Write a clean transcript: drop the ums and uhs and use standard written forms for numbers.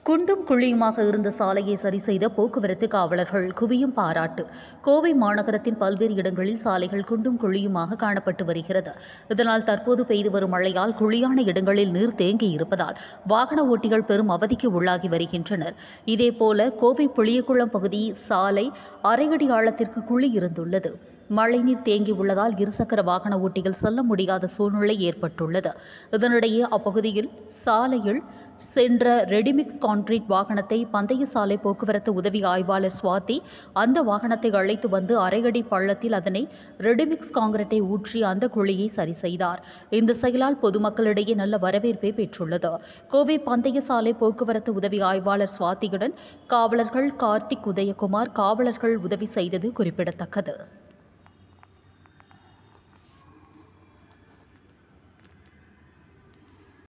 குண்டும் குழியுமாக இருந்த சாலையை சரி செய்த போக்குவரத்து காவலர்கள் குவியும் பாராட்டு. கோவை மாநகரத்தின் பல்வேறு இடங்களில் சாலைகள் குண்டும் குழியுமாக காணப்பட்டு வருகிறது. இதனால் தற்போது பெய்து வரும் மழையால் குழியான இடங்களில் நீர் தேங்கியிருப்பதால் வாகன ஓட்டிகள் பெரும் அவதிக்கு உள்ளாகி வருகின்றனர். இதேபோல கோவை புளியகுளம் பகுதி சாலை அரையடி ஆழத்திற்கு குழி இருந்துள்ளது. மழைநீர் தேங்கியுள்ளதால் இருசக்கர வாகன ஓட்டிகள் செல்ல முடியாத சூழ்நிலை ஏற்பட்டுள்ளது. இதனிடையே அப்பகுதியில் சாலையில் சென்ற ரெடிமிக்ஸ் கான்கிரீட் வாகனத்தை பந்தய சாலை போக்குவரத்து உதவி ஆய்வாளர் சுவாதி அந்த வாகனத்தை அழைத்து வந்து அரையடி பள்ளத்தில் அதனை ரெடிமிக்ஸ் கான்கிரீட்டை ஊற்றி அந்த குழியை சரி செய்தார். இந்த செயலால் பொதுமக்களிடையே நல்ல வரவேற்பை பெற்றுள்ளது. கோவை பந்தய சாலை போக்குவரத்து உதவி ஆய்வாளர் சுவாதியுடன் காவலர்கள் கார்த்திக், உதயகுமார் காவலர்கள் உதவி செய்தது குறிப்பிடத்தக்கது.